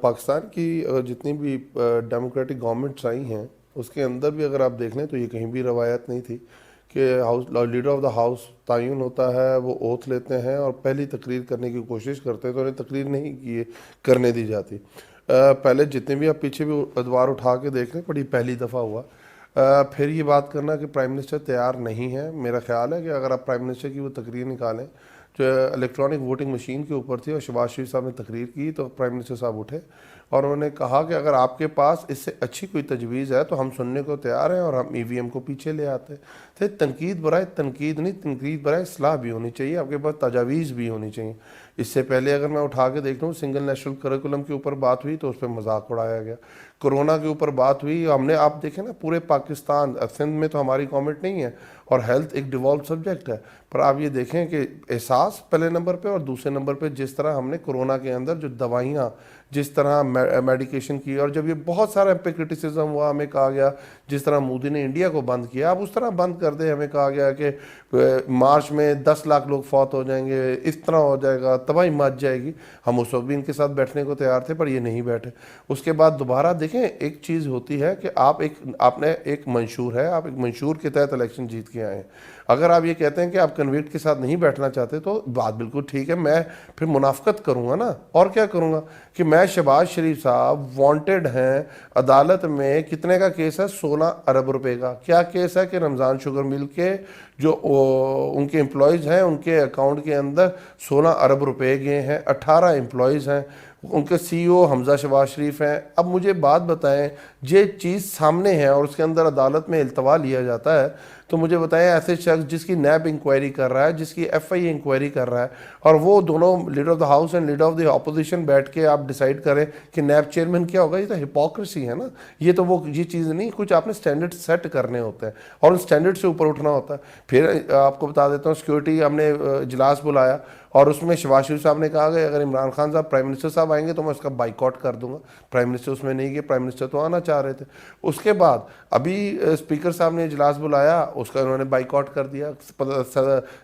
پاکستان کی جتنی بھی ڈیموکریٹک گورنمنٹس آئی ہیں اس کے اندر بھی اگر آپ دیکھ لیں تو یہ کہیں بھی روایت نہیں تھی کہ لیڈر آف دا ہاؤس تعین ہوتا ہے، وہ اوتھ لیتے ہیں اور پہلی تقریر کرنے کی کوشش کرتے ہیں تو انہیں تقریر نہیں کرنے دی جاتی۔ پہلے جتنے بھی آپ پیچھے بھی ادوار اٹھا کے دیکھ لیں بڑی پہلی دفعہ ہوا۔ پھر یہ بات کرنا کہ پرائم منسٹر تیار نہیں ہے، میرا خیال ہے کہ اگر آپ پرائم منسٹر کی وہ تقریر نکالیں جو الیکٹرانک ووٹنگ مشین کے اوپر تھی اور شہباز شریف صاحب نے تقریر کی تو پرائم منسٹر صاحب اٹھے اور انہوں نے کہا کہ اگر آپ کے پاس اس سے اچھی کوئی تجویز ہے تو ہم سننے کو تیار ہیں اور ہم ای وی ایم کو پیچھے لے آتے ہیں۔ تو تنقید برائے تنقید نہیں، تنقید برائے اصلاح بھی ہونی چاہیے، آپ کے پاس تجاویز بھی ہونی چاہیے۔ اس سے پہلے اگر میں اٹھا کے دیکھ لوں سنگل نیشنل کریکولم کے اوپر بات ہوئی تو اس پہ مذاق اڑایا گیا، کرونا کے اوپر بات ہوئی، ہم نے آپ دیکھیں نا پورے پاکستان، سندھ میں تو ہماری گورنمنٹ نہیں ہے اور ہیلتھ ایک ڈیوالو سبجیکٹ ہے، پر آپ یہ دیکھیں کہ احساس پہلے نمبر پہ اور دوسرے نمبر پہ جس طرح ہم نے کرونا کے اندر جو دوائیاں جس طرح میڈیکیشن کی، اور جب یہ بہت سارا پہ کرٹیسزم ہوا، ہمیں کہا گیا جس طرح مودی نے انڈیا کو بند کیا اب اس طرح بند کر دے، ہمیں کہا گیا کہ مارچ میں 10 لاکھ لوگ فوت ہو جائیں گے، اس طرح ہو جائے گا، تباہی مچ جائے گی۔ ہم اس وقت بھی ان کے ساتھ بیٹھنے کو تیار تھے پر یہ نہیں بیٹھے۔ اس کے بعد دوبارہ دیکھیں ایک چیز ہوتی ہے کہ آپ نے ایک منشور ہے، آپ ایک منشور کے تحت الیکشن جیت کے آئے ہیں، اگر آپ یہ کہتے ہیں کہ آپ کنوکٹ کے ساتھ نہیں بیٹھنا چاہتے تو بات بالکل ٹھیک ہے، میں پھر منافقت کروں گا نا، اور کیا کروں گا کہ میں شہباز شریف صاحب وانٹڈ ہیں عدالت میں، کتنے کا کیس ہے؟ 16 ارب روپے کا۔ کیا کیس ہے کہ رمضان شوگر مل کے جو ان کے امپلائیز ہیں ان کے اکاؤنٹ کے اندر 16 ارب روپے گئے ہیں، 18 امپلائیز ہیں، ان کے سی او حمزہ شہباز شریف ہیں۔ اب مجھے بات بتائیں، یہ چیز سامنے ہے اور اس کے اندر عدالت میں التوا لیا جاتا ہے تو مجھے بتائیں ایسے شخص جس کی نیب انکوائری کر رہا ہے، جس کی ایف آئی اے انکوائری کر رہا ہے، اور وہ دونوں leader of the house and leader of the opposition بیٹھ کے آپ ڈیسائیڈ کریں کہ نیب چیئرمین کیا ہوگا، یہ تو ہپوکریسی ہے نا، یہ تو وہ یہ چیز نہیں، کچھ آپ نے سٹینڈرڈ سیٹ کرنے ہوتے ہیں اور ان سٹینڈرڈ سے اوپر اٹھنا ہوتا ہے۔ پھر آپ کو بتا دیتا ہوں سیکورٹی ہم نے اجلاس بلایا اور اس میں شہباز شریف صاحب نے کہا کہ اگر عمران خان صاحب پرائم منسٹر صاحب آئیں گے تو میں اس کا بائیکاٹ کر دوں گا۔ پرائم منسٹر اس میں نہیں گئے، پرائم منسٹر تو آنا چاہ رہے تھے۔ اس کے بعد ابھی اسپیکر صاحب نے اجلاس بلایا، اس کا انہوں نے بائیکاٹ کر دیا،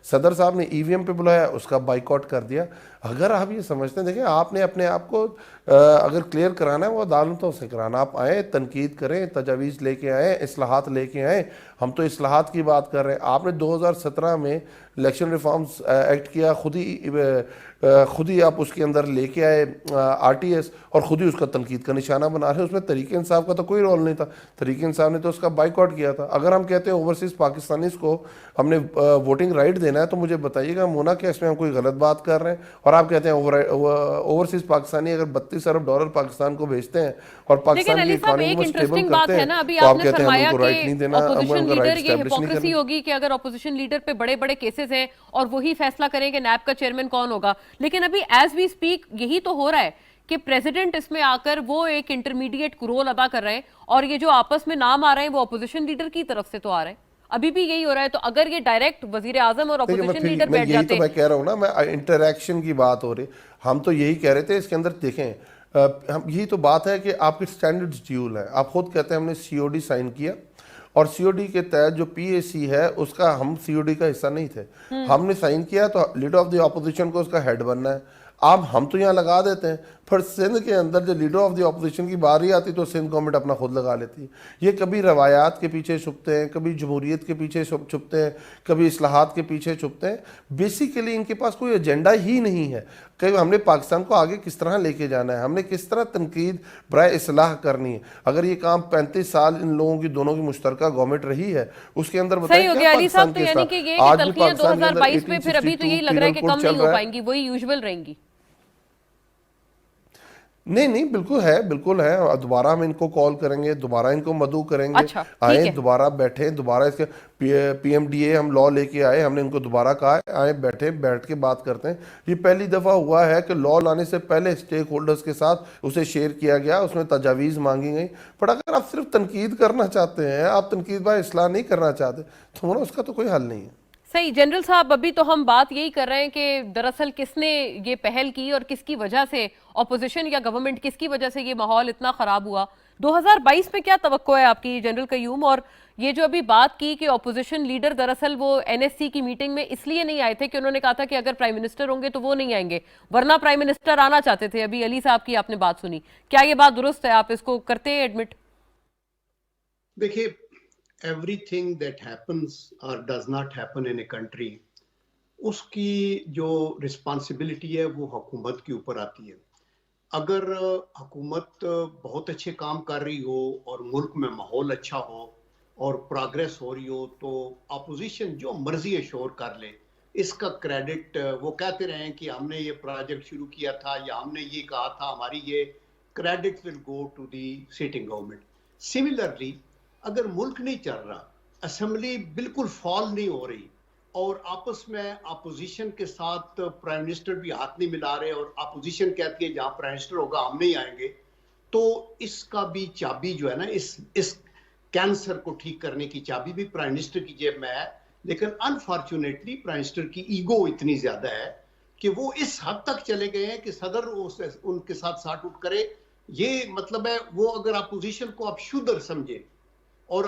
صدر صاحب نے ای وی ایم پہ بلایا، اس کا بائیکاٹ کر دیا۔ اگر آپ یہ سمجھتے ہیں، دیکھیں آپ نے اپنے آپ کو اگر کلیئر کرانا ہے وہ عدالتوں سے کرانا، آپ آئیں تنقید کریں، تجاویز لے کے آئیں، اصلاحات لے کے آئیں، ہم تو اصلاحات کی بات کر رہے ہیں۔ آپ نے 2017 میں الیکشن ریفارمز ایکٹ کیا، خود ہی آپ اس کے اندر لے کے آئے آر ٹی ایس اور خود ہی اس کا تنقید کا نشانہ بنا رہے ہیں، اس میں تحریک انصاف کا تو کوئی رول نہیں تھا، تحریک انصاف نے تو اس کا بائیکاٹ کیا تھا۔ اگر ہم کہتے ہیں اوورسیز پاکستانیز کو ہم نے ووٹنگ رائٹ دینا ہے تو مجھے بتائیے گا مونا کہ اس میں ہم کوئی غلط بات کر رہے ہیں؟ اور آپ کہتے ہیں اوورسیز پاکستانی اگر $32 ارب پاکستان کو بھیجتے ہیں اور پاکستان کی اکانومی کو سٹیبل کرتے ہیں تو آپ کہتے ہیں ہم ان کو رائٹ نہیں دینا، ہم ان کا رائٹ اسٹیبلش نہیں کرنا۔ ہوگی کہ اگر اپوزیشن لیڈر پہ بڑے بڑے کیسز ہیں اور وہی فیصلہ کریں کہ نیب کا چیئرمین کون ہوگا، لیکن ابھی ایز وی اسپیک یہی تو ہو رہا ہے کہ پریزیڈنٹ اس میں آ کر وہ ایک انٹرمیڈیٹ رول ادا کر رہے ہیں اور یہ جو آپس میں نام آ رہے ہیں وہ اپوزیشن لیڈر کی طرف سے تو آ رہے ہیں، ابھی بھی یہی ہو رہا ہے۔ تو اگر یہ ڈائریکٹ وزیر اعظم اور اپوزیشن لیڈر بیٹھ یہی جاتے تو میں کہہ رہا ہوں نا، میں انٹریکشن کی بات ہو رہی، ہم تو یہی کہہ رہے تھے اس کے اندر دیکھیں، یہی تو بات ہے کہ آپ کے سٹینڈرڈز ڈیول ہیں۔ آپ خود کہتے ہیں ہم نے سی او ڈی سائن کیا اور سی او ڈی کے تحت جو پی اے سی ہے اس کا ہم سی او ڈی کا حصہ نہیں تھے، ہم نے سائن کیا تو لیڈر آف دی اپوزیشن کو اس کا ہیڈ بننا ہے۔ اب ہم تو یہاں لگا دیتے ہیں، پھر سندھ کے اندر جو لیڈر آف دی اپوزیشن کی باری آتی تو سندھ گورنمنٹ اپنا خود لگا لیتی ہے۔ یہ کبھی روایات کے پیچھے چھپتے ہیں، کبھی جمہوریت کے پیچھے چھپتے ہیں، کبھی اصلاحات کے پیچھے چھپتے ہیں۔ بیسیکلی ان کے پاس کوئی ایجنڈا ہی نہیں ہے کہ ہم نے پاکستان کو آگے کس طرح لے کے جانا ہے، ہم نے کس طرح تنقید برائے اصلاح کرنی ہے۔ اگر یہ کام 35 سال ان لوگوں کی دونوں کی مشترکہ گورنمنٹ رہی ہے اس کے اندر صحیح ہو گیا علی صاحب، تو یعنی کہ یہ تلخیاں 2022 میں پھر ابھی تو یہی لگ رہا ہے کہ کم نہیں ہو پائیں گی، وہی یوزول رہیں گی۔ نہیں بالکل ہے، دوبارہ ہم ان کو کال کریں گے، دوبارہ ان کو مدعو کریں گے، آئیں دوبارہ بیٹھیں، دوبارہ اس کے پی ایم ڈی اے ہم لا لے کے آئے، ہم نے ان کو دوبارہ کہا ہے آئیں بیٹھیں، بیٹھ کے بات کرتے ہیں۔ یہ پہلی دفعہ ہوا ہے کہ لا لانے سے پہلے اسٹیک ہولڈرز کے ساتھ اسے شیئر کیا گیا، اس میں تجاویز مانگی گئی، پر اگر آپ صرف تنقید کرنا چاہتے ہیں، آپ تنقید بھائی اصلاح نہیں کرنا چاہتے تو اس کا تو کوئی حل نہیں ہے۔ صحیح جنرل صاحب، ابھی تو ہم بات یہی کر رہے ہیں کہ دراصل کس نے یہ پہل کی اور کس کی وجہ سے اپوزیشن یا گورنمنٹ کس کی وجہ سے یہ ماحول اتنا خراب ہوا۔ 2022 میں کیا توقع ہے آپ کی جنرل قیوم؟ اور یہ جو ابھی بات کی کہ اپوزیشن لیڈر دراصل وہ NSC کی میٹنگ میں اس لیے نہیں آئے تھے کہ انہوں نے کہا تھا کہ اگر پرائم منسٹر ہوں گے تو وہ نہیں آئیں گے، ورنہ پرائم منسٹر آنا چاہتے تھے. ابھی علی صاحب کی آپ نے بات سنی، کیا یہ بات درست ہے؟ آپ اس کو کرتے ہیں ایڈمٹ؟ دیکھیے، everything that happens or does not happen in a country, اس کی جو رسپانسبلٹی ہے وہ حکومت کے اوپر آتی ہے. اگر حکومت بہت اچھے کام کر رہی ہو اور ملک میں ماحول اچھا ہو اور پروگریس ہو رہی ہو تو اپوزیشن جو مرضی شور کر لے، اس کا کریڈٹ وہ کہتے رہیں کہ ہم نے یہ پروجیکٹ شروع کیا تھا یا ہم نے یہ کہا تھا، ہماری یہ credit will go to the sitting government. Similarly اگر ملک نہیں چل رہا، اسمبلی بالکل فال نہیں ہو رہی اور آپس میں اپوزیشن کے ساتھ پرائم منسٹر بھی ہاتھ نہیں ملا رہے اور اپوزیشن کہتی ہے جہاں پرائم منسٹر ہوگا ہم نہیں آئیں گے، تو اس کا بھی چابی جو ہے نا، اس کینسر کو ٹھیک کرنے کی چابی بھی پرائم منسٹر کی جیب میں ہے. لیکن انفارچونیٹلی پرائم منسٹر کی ایگو اتنی زیادہ ہے کہ وہ اس حد تک چلے گئے ہیں کہ صدر ان کے ساتھ ساٹ اٹھ کرے. یہ مطلب ہے وہ اگر اپوزیشن کو اب شودر سمجھے اور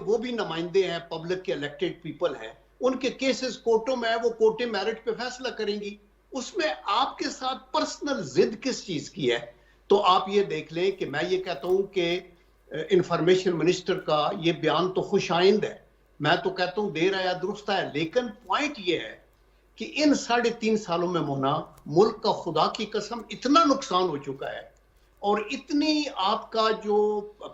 وہ بھی نمائندے ہیں، پبلک کے الیکٹڈ پیپل ہیں، ان کے کیسز کورٹوں میں وہ کورٹ میرٹ پہ فیصلہ کریں گی. اس میں آپ کے ساتھ پرسنل ضد کس چیز کی ہے؟ تو آپ یہ دیکھ لیں کہ میں یہ کہتا ہوں کہ انفارمیشن منسٹر کا یہ بیان تو خوش آئند ہے، میں تو کہتا ہوں دیر آیا درست ہے، لیکن پوائنٹ یہ ہے کہ ان 3.5 سالوں میں مونا ملک کا خدا کی قسم اتنا نقصان ہو چکا ہے اور اتنی آپ کا جو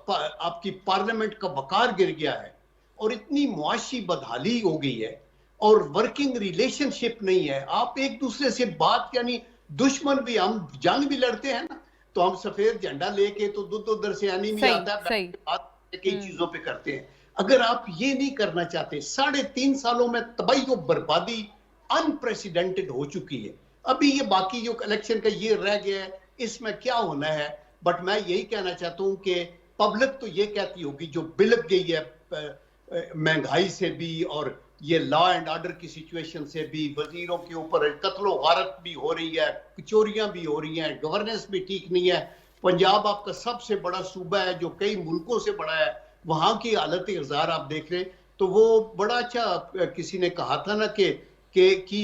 آپ کی پارلیمنٹ کا وقار گر گیا ہے اور اتنی معاشی بدحالی ہو گئی ہے اور ورکنگ ریلیشن شپ نہیں ہے. آپ ایک دوسرے سے بات، یعنی دشمن بھی، ہم جنگ بھی لڑتے ہیں نا تو ہم سفید جھنڈا لے کے تو ادھر سے اینیمی آتا ہے، بات کئی چیزوں پہ کرتے ہیں. اگر آپ یہ نہیں کرنا چاہتے، 3.5 سالوں میں تباہی و بربادی انپریسیڈنٹڈ ہو چکی ہے. ابھی یہ باقی جو الیکشن کا یہ رہ گیا ہے، اس میں کیا ہونا ہے؟ بٹ میں یہی کہنا چاہتا ہوں کہ پبلک تو یہ کہتی ہوگی جو بلک گئی ہے مہنگائی سے بھی اور یہ لا اینڈ آرڈر کی سچویشن سے بھی، وزیروں کے اوپر قتل و غارت بھی ہو رہی ہے، چوریاں بھی ہو رہی ہیں، گورننس بھی ٹھیک نہیں ہے. پنجاب آپ کا سب سے بڑا صوبہ ہے جو کئی ملکوں سے بڑا ہے، وہاں کی حالت اغزار آپ دیکھ رہے تو وہ بڑا اچھا کسی نے کہا تھا نا کہ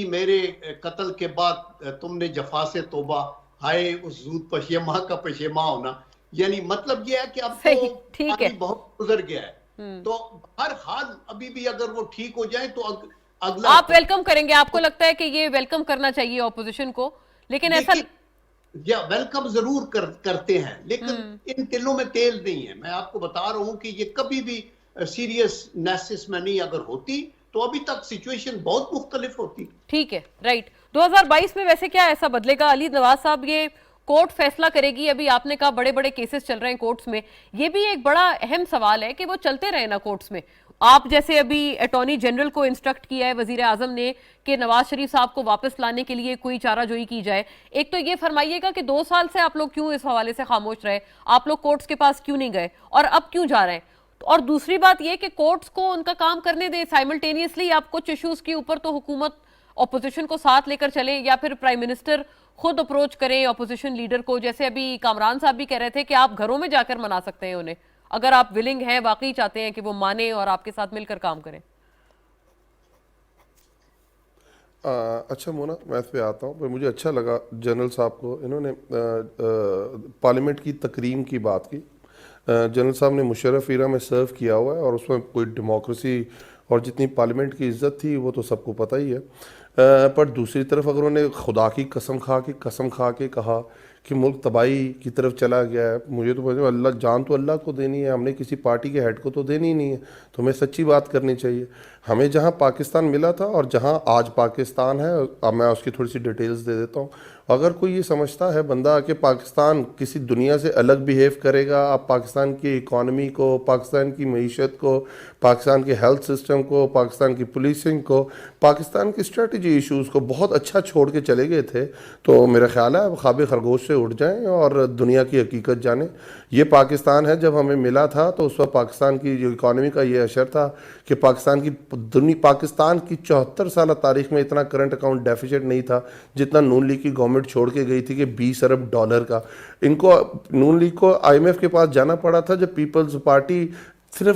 میرے قتل کے بعد تم نے جفا سے توبہ، ہائے اس زود پشیماں کا پشیماں ہونا. یعنی مطلب یہ ہے کہ اب تو پانی بہت گزر گیا ہے. تو ہر حال ابھی بھی اگر وہ ٹھیک ہو جائیں تو اگلا آپ ویلکم کریں گے؟ آپ کو لگتا ہے کہ یہ ویلکم کرنا چاہیے اپوزیشن کو؟ لیکن ایسا ویلکم ضرور کرتے ہیں لیکن ان تلوں میں تیل نہیں ہے. میں آپ کو بتا رہا ہوں کہ یہ کبھی بھی سیریس نیسس میں نہیں اگر ہوتی تو ابھی تک سچویشن بہت مختلف ہوتی. ٹھیک ہے، رائٹ. 2022 میں ویسے کیا ایسا بدلے گا علی نواز صاحب؟ یہ کورٹ فیصلہ کرے گی. ابھی آپ نے کہا بڑے بڑے کیسز چل رہے ہیں کورٹس میں، یہ بھی ایک بڑا اہم سوال ہے کہ وہ چلتے رہے نا کورٹس میں. آپ جیسے ابھی اٹارنی جنرل کو انسٹرکٹ کیا ہے وزیر اعظم نے کہ نواز شریف صاحب کو واپس لانے کے لیے کوئی چارہ جوئی کی جائے. ایک تو یہ فرمائیے گا کہ 2 سال سے آپ لوگ کیوں اس حوالے سے خاموش رہے؟ آپ لوگ کورٹس کے پاس کیوں نہیں گئے اور اب کیوں جا رہے ہیں؟ اور دوسری بات یہ کہ کورٹس کو ان کا کام کرنے دیں سائملٹینیسلی. آپ کچھ ایشوز کے اوپر تو حکومت اپوزیشن کو ساتھ لے کر چلے یا پھر پرائم منسٹر خود اپروچ کریں اپوزیشن لیڈر کو، جیسے ابھی کامران صاحب بھی کہہ رہے تھے کہ آپ گھروں میں جا کر منا سکتے ہیں انہیں، اگر آپ ولنگ ہیں، واقعی چاہتے ہیں کہ وہ مانیں اور آپ کے ساتھ مل کر کام کریں. اچھا مونا، میں اس پہ آتا ہوں. مجھے اچھا لگا جنرل صاحب کو، انہوں نے پارلیمنٹ کی تکریم کی بات کی. جنرل صاحب نے مشرف ایرا میں سرو کیا ہوا ہے اور اس میں کوئی ڈیموکریسی اور جتنی پارلیمنٹ کی عزت تھی وہ تو سب کو پتہ ہی ہے. پر دوسری طرف اگر انہوں نے خدا کی قسم کھا کے کہا کہ ملک تباہی کی طرف چلا گیا ہے، مجھے تو اللہ جان تو اللہ کو دینی ہے، ہم نے کسی پارٹی کے ہیڈ کو تو دینی ہی نہیں ہے. تو ہمیں سچی بات کرنی چاہیے. ہمیں جہاں پاکستان ملا تھا اور جہاں آج پاکستان ہے، اب میں اس کی تھوڑی سی ڈیٹیلز دے دیتا ہوں. اگر کوئی یہ سمجھتا ہے بندہ کہ پاکستان کسی دنیا سے الگ بیہیو کرے گا، آپ پاکستان کی اکانومی کو، پاکستان کی معیشت کو، پاکستان کے ہیلتھ سسٹم کو، پاکستان کی پولیسنگ کو، پاکستان کی اسٹریٹجی ایشوز کو بہت اچھا چھوڑ کے چلے گئے تھے، تو میرا خیال ہے خواب خرگوش سے اٹھ جائیں اور دنیا کی حقیقت جانیں. یہ پاکستان ہے جب ہمیں ملا تھا تو اس وقت پاکستان کی جو اکانومی کا یہ اشر تھا کہ پاکستان کی 74 سالہ تاریخ میں اتنا کرنٹ اکاؤنٹ ڈیفیسٹ نہیں تھا جتنا نون لیگ کی گورنمنٹ چھوڑ کے گئی تھی کہ $20 ارب کا. ان کو نون لیگ کو IMF کے پاس جانا پڑا تھا جب پیپلز پارٹی صرف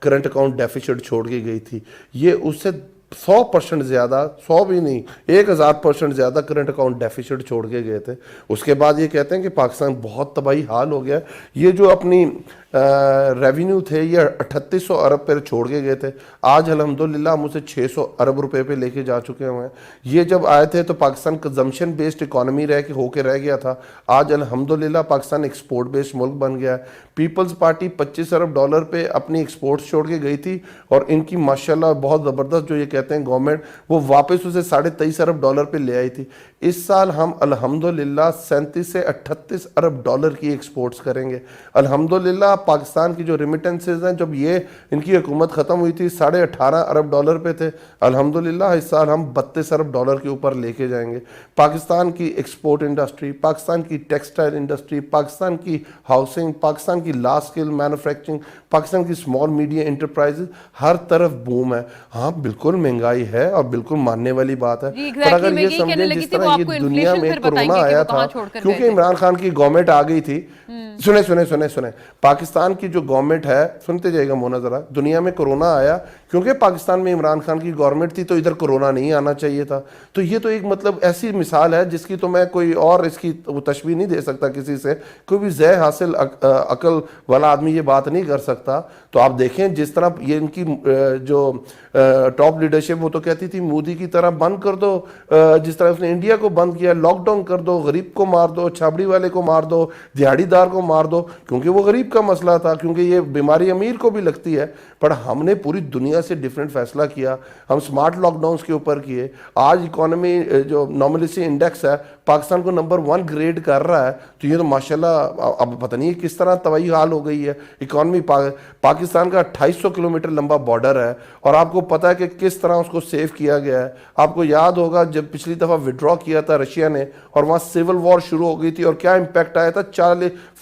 کرنٹ اکاؤنٹ ڈیفیسٹ چھوڑ کے گئی تھی. یہ اس سے 100% زیادہ, 100 بھی نہیں, 1000% زیادہ کرنٹ اکاؤنٹ ڈیفیسٹ چھوڑ کے گئے تھے. اس کے بعد یہ کہتے ہیں کہ پاکستان بہت تباہی حال ہو گیا. یہ جو اپنی ریونیو تھے یہ 3800 ارب پہ چھوڑ کے گئے تھے, آج الحمدللہ ہم اسے 600 ارب روپے پہ لے کے جا چکے ہوئے ہیں. یہ جب آئے تھے تو پاکستان کنزمپشن بیسڈ اکانومی ہو کے رہ گیا تھا, آج الحمدللہ پاکستان ایکسپورٹ بیسڈ ملک بن گیا ہے. پیپلز پارٹی $25 ارب پہ اپنی ایکسپورٹس چھوڑ کے گئی تھی, اور ان کی ماشاءاللہ بہت زبردست جو یہ کہتے ہیں گورنمنٹ, وہ واپس اسے $23.5 ارب پہ لے آئی تھی. اس سال ہم الحمدللہ 37 سے 38 ارب ڈالر کی ایکسپورٹس کریں گے. الحمدللہ پاکستان کی جو ریمیٹنسز ہیں, جب یہ ان کی حکومت ختم ہوئی تھی 18.5 ارب ڈالر پہ تھے, الحمدللہ اس سال ہم 32 ارب ڈالر کے اوپر لے کے جائیں گے. پاکستان کی ایکسپورٹ انڈسٹری, پاکستان کی ٹیکسٹائل انڈسٹری, پاکستان کی ہاؤسنگ, پاکستان کی لارج اسکیل مینوفیکچرنگ, پاکستان کی اسمال میڈیم انٹرپرائزز, ہر طرف بوم ہے. ہاں بالکل مہنگائی ہے اور بالکل ماننے والی بات ہے, پر اگر یہ سمجھیں جس طرح یہ دنیا میں کرونا آیا تھا, کیونکہ عمران خان کی گورنمنٹ آ گئی تھی. سنیں پاکستان کی جو گورنمنٹ ہے, سنتے جائے گا مونا ذرا, دنیا میں کرونا آیا کیونکہ پاکستان میں عمران خان کی گورنمنٹ تھی, تو ادھر کرونا نہیں آنا چاہیے تھا. تو یہ تو ایک مطلب ایسی مثال ہے جس کی تو میں کوئی اور اس کی تشبیہ نہیں دے سکتا کسی سے, کوئی بھی ذہن حاصل عقل والا آدمی یہ بات نہیں کر سکتا. تو آپ دیکھیں جس طرح یہ ان کی جو ٹاپ لیڈرشپ, وہ تو کہتی تھی مودی کی طرح بند کر دو, جس طرح اس نے انڈیا کو بند کیا, لاک ڈاؤن کر دو, غریب کو مار دو, چھابڑی والے کو مار دو, دیہڑی دار کو مار دو, کیونکہ وہ غریب کا مسئلہ تھا, کیونکہ یہ بیماری امیر کو بھی لگتی ہے. پر ہم نے پوری دنیا سے ڈیفرنٹ فیصلہ کیا, ہم سمارٹ لاک ڈاؤنز کے اوپر کیے. آج اکانومی جو نارملیسی انڈیکس ہے پاکستان کو نمبر 1 گریڈ کر رہا ہے. تو یہ تو ماشاءاللہ اب پتہ نہیں کس طرح تباہی حال ہو گئی ہے اکانومی. پاکستان کا 2800 کلومیٹر لمبا بارڈر ہے, اور آپ کو پتہ ہے کہ کس طرح اس کو سیو کیا گیا ہے. آپ کو یاد ہوگا جب پچھلی دفعہ وڈرا کیا تھا رشیا نے, اور وہاں سول وار شروع ہو گئی تھی, اور کیا امپیکٹ آیا تھا,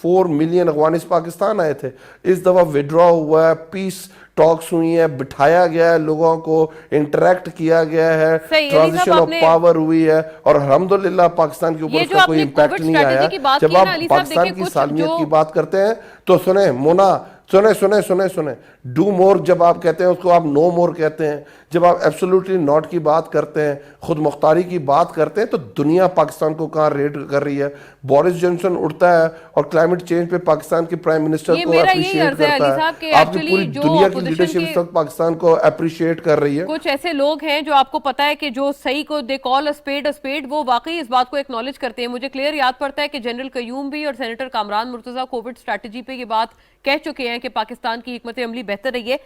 4 ملین افغانس پاکستان آئے تھے. اس دفعہ وڈرا ہوا ہے, پیس ٹاکس ہوئی ہیں, بٹھایا گیا ہے, لوگوں کو انٹریکٹ کیا گیا ہے, ٹرانزیشن آف پاور ہوئی ہے, اور الحمدللہ پاکستان کے اوپر اس کا کوئی امپیکٹ نہیں آیا. جب آپ پاکستان کی سالمیت کی بات کرتے ہیں تو سنیں مونا, سنیں ڈو مور جب آپ کہتے ہیں اس کو آپ نو مور کہتے ہیں. جب آپ ایبسولوٹلی ناٹ کی بات کرتے ہیں, خود مختاری کی بات کرتے ہیں, تو دنیا پاکستان کو کہاں ریٹ کر رہی ہے. بورس جانسن اٹھتا ہے اور کلائمیٹ چینج پہ پاکستان کے پرائم منسٹر کو اپریشیٹ کرتا ہے. آپ کی پوری دنیا کی لیڈرشپ اس وقت پاکستان کو اپریشیٹ کر رہی ہے. کچھ ایسے لوگ ہیں جو آپ کو پتا ہے کہ جو صحیح کو دے کال اسپیڈ, وہ واقعی اس بات کو ایکنالج کرتے ہیں. مجھے کلیئر یاد پڑتا ہے کہ جنرل قیوم بھی اور senator Kamran Murtaza Covid strategy پہ یہ بات کہہ چکے ہیں کہ پاکستان کی حکمت عملی بہتر رہی ہے.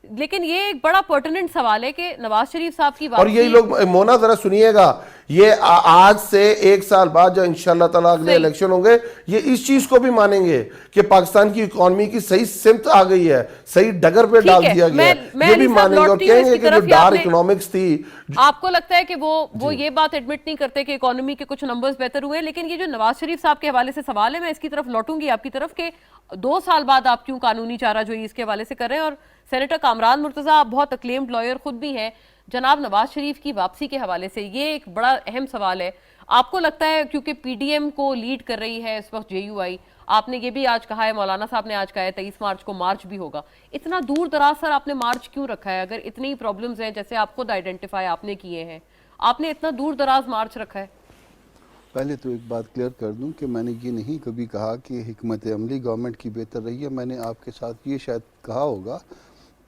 لیکن یہ ایک بڑا پرٹیننٹ سوال ہے کہ نواز شریف صاحب کی اور یہی لوگ, مونا ذرا سنیے گا, یہ آج سے 1 سال بعد جو انشاءاللہ تعالیٰ اگلے الیکشن ہوں گے, یہ اس چیز کو بھی مانیں گے کہ پاکستان کی اکانومی کی صحیح سمت آ گئی ہے, صحیح ڈگر پہ ڈال دیا گیا ہے, یہ بھی مانیں گے. اور کہیں گے کہ جو ڈار اکنامکس تھی, آپ کو لگتا ہے کہ وہ یہ بات ایڈمٹ نہیں کرتے کہ اکانومی کے کچھ نمبرز بہتر ہوئے. لیکن یہ جو نواز شریف صاحب کے حوالے سے سوال ہے, میں اس کی طرف لوٹوں گی آپ کی طرف, کہ 2 سال بعد آپ کیوں قانونی چارہ جوئی اس کے حوالے سے کر رہے ہیں. اور سینیٹر کامران مرتضیٰ آپ بہت اکلیمڈ لائر خود بھی ہیں, جناب نواز شریف کی واپسی کے حوالے سے یہ ایک بڑا اہم سوال ہے. آپ کو لگتا ہے کیونکہ پی ڈی ایم کو لیڈ کر رہی ہے اس وقت جے یو آئی, آپ نے یہ بھی آج کہا ہے, مولانا صاحب نے آج کہا ہے 23 مارچ کو مارچ بھی ہوگا, اتنا دور دراز سر آپ نے مارچ کیوں رکھا ہے؟ اگر اتنی پرابلمز ہیں جیسے آپ خود آئیڈینٹیفائی آپ نے کیے ہیں, آپ نے اتنا دور دراز مارچ رکھا ہے؟ پہلے تو ایک بات کلیئر کر دوں کہ میں نے یہ نہیں کبھی کہا کہ حکمت عملی گورنمنٹ کی بہتر رہی ہے. میں نے آپ کے ساتھ یہ شاید کہا ہوگا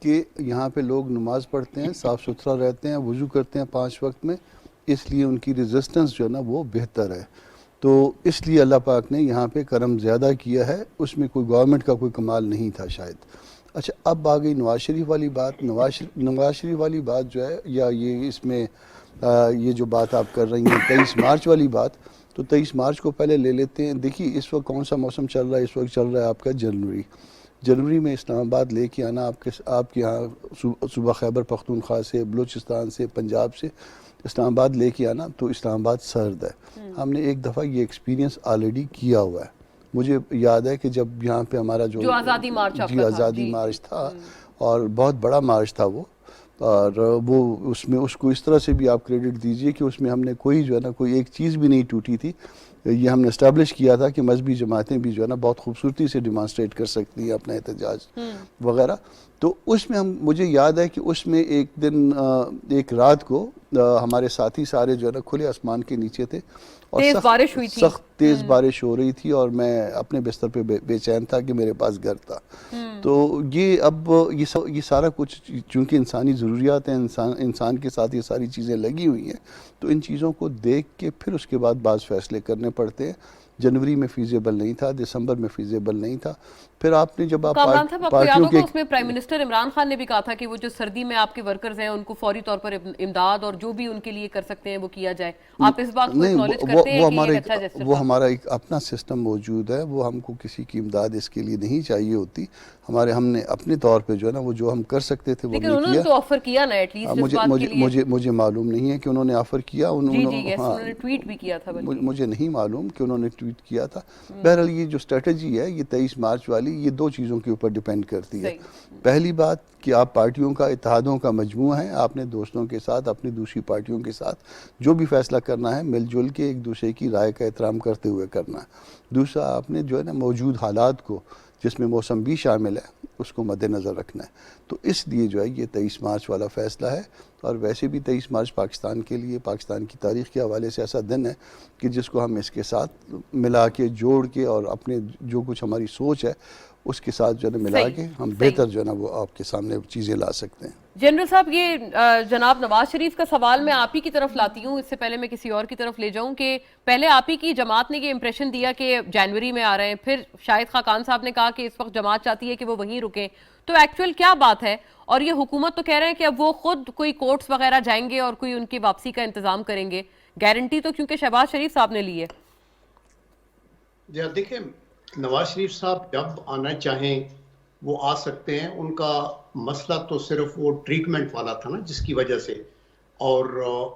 کہ یہاں پہ لوگ نماز پڑھتے ہیں, صاف ستھرا رہتے ہیں, وضو کرتے ہیں 5 وقت میں, اس لیے ان کی ریزسٹنس جو ہے نا وہ بہتر ہے. تو اس لیے اللہ پاک نے یہاں پہ کرم زیادہ کیا ہے, اس میں کوئی گورنمنٹ کا کوئی کمال نہیں تھا شاید. اچھا اب آ گئی نواز شریف والی بات. نواز شریف والی بات جو ہے, یا یہ اس میں یہ جو بات آپ کر رہی ہیں 23 مارچ والی بات, تو 23 مارچ کو پہلے لے لیتے ہیں. دیکھیے اس وقت کون سا موسم چل رہا ہے, اس وقت چل رہا ہے آپ کا جنوری میں اسلام آباد لے کے آنا, آپ کے یہاں صوبہ خیبر پختونخوا سے, بلوچستان سے, پنجاب سے اسلام آباد لے کے آنا, تو اسلام آباد سرد ہے. ہم نے ایک دفعہ یہ ایکسپیرینس آلریڈی کیا ہوا ہے. مجھے یاد ہے کہ جب یہاں پہ ہمارا جو آزادی مارچ آزادی مارچ تھا, اور بہت بڑا مارچ تھا وہ, اور وہ اس میں اس کو اس طرح سے بھی آپ کریڈٹ دیجئے کہ اس میں ہم نے کوئی جو ہے نا کوئی ایک چیز بھی نہیں ٹوٹی تھی. یہ ہم نے اسٹیبلش کیا تھا کہ مذہبی جماعتیں بھی جو ہے نا بہت خوبصورتی سے ڈیمانسٹریٹ کر سکتی ہیں اپنا احتجاج وغیرہ. تو اس میں مجھے یاد ہے کہ اس میں ایک دن ایک رات کو ہمارے ساتھی سارے جو ہے نا کھلے آسمان کے نیچے تھے اور تیز بارش ہوئی تھی, سخت تیز بارش ہو رہی تھی اور میں اپنے بستر پہ بے چین تھا کہ میرے پاس گھر تھا. تو یہ اب یہ سارا کچھ چونکہ انسانی ضروریات ہیں, انسان کے ساتھ یہ ساری چیزیں لگی ہوئی ہیں, تو ان چیزوں کو دیکھ کے پھر اس کے بعد بعض فیصلے کرنے پڑتے ہیں. جنوری میں فیزیبل نہیں تھا, دسمبر میں فیزیبل نہیں تھا. پھر آپ نے جب آپ کامران صاحب آپ کو یاد پارٹیوں ہوگا کے اس میں پرائم منسٹر عمران خان نے بھی کہا تھا کہ وہ جو سردی میں آپ کے ورکرز ہیں ان کو فوری طور پر امداد اور جو بھی ان کے لیے کر سکتے ہیں وہ کیا جائے. آپ اس بات کو اکنالج کرتے ہیں کہ یہ اچھا جسٹر وہ ہمارا ایک اپنا سسٹم موجود ہے, وہ ہم کو کسی کی امداد اس کے لیے نہیں چاہیے ہوتی. ہم نے اپنے طور پہ جو ہے نا وہ جو ہم کر سکتے تھے وہ لیکن انہوں نے تو آفر کیا نا ایٹ لیسٹ اس بات کے لیے. مجھے معلوم نہیں ہے کہ انہوں نے آفر کیا. انہوں نے ٹویٹ بھی کیا تھا. مجھے نہیں معلوم کہ انہوں نے ٹویٹ کیا تھا. بہرحال یہ جو اسٹریٹجی ہے یہ 23 مارچ والی, یہ دو چیزوں کے اوپر ڈیپینڈ کرتی ہے. پہلی بات کہ آپ پارٹیوں کا اتحادوں کا مجموعہ ہے, آپ نے دوستوں کے ساتھ اپنی دوسری پارٹیوں کے ساتھ جو بھی فیصلہ کرنا ہے مل جل کے ایک دوسرے کی رائے کا احترام کرتے ہوئے کرنا ہے. دوسرا آپ نے جو ہے نا موجود حالات کو جس میں موسم بھی شامل ہے اس کو مد نظر رکھنا ہے. تو اس لیے جو ہے یہ 23 مارچ والا فیصلہ ہے. اور ویسے بھی 23 مارچ پاکستان کے لیے, پاکستان کی تاریخ کے حوالے سے ایسا دن ہے کہ جس کو ہم اس کے ساتھ ملا کے جوڑ کے اور اپنے جو کچھ ہماری سوچ ہے اس کے ساتھ جو ہے ملا کے ہم بہتر جو ہے نا وہ آپ کے سامنے چیزیں لا سکتے ہیں. جنرل صاحب یہ جناب نواز شریف کا سوال میں آپ ہی کی طرف لاتی ہوں, اس سے پہلے میں کسی اور کی طرف لے جاؤں کہ پہلے آپ ہی کی جماعت نے یہ امپریشن دیا کہ جنوری میں آ رہے ہیں, پھر شاہد خاقان صاحب نے کہا کہ اس وقت جماعت چاہتی ہے کہ وہ وہیں رکیں. تو ایکچوئل کیا بات ہے؟ اور یہ حکومت تو کہہ رہے ہیں کہ اب وہ خود کوئی کورٹس وغیرہ جائیں گے اور کوئی ان کی واپسی کا انتظام کریں گے. گارنٹی تو کیونکہ شہباز شریف صاحب نے لی ہے. دیکھیں نواز شریف صاحب جب آنا چاہیں وہ آ سکتے ہیں. ان کا مسئلہ تو صرف وہ ٹریٹمنٹ والا تھا نا جس کی وجہ سے, اور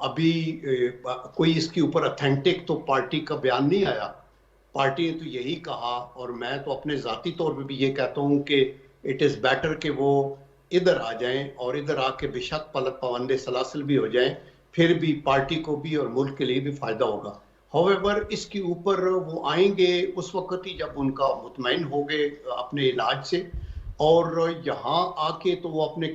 ابھی کوئی اس کے اوپر اتھینٹک تو پارٹی کا بیان نہیں آیا. پارٹی نے تو یہی کہا, اور میں تو اپنے ذاتی طور پہ بھی یہ کہتا ہوں کہ اٹ از بیٹر کہ وہ ادھر آ جائیں اور ادھر آ کے بے شک پابند سلاسل بھی ہو جائیں, پھر بھی پارٹی کو بھی اور ملک کے لیے بھی فائدہ ہوگا. ہوویور اس کے اوپر وہ آئیں گے اس وقت ہی جب ان کا مطمئن ہو گئے اپنے علاج سے, اور یہاں آ کے تو وہ اپنے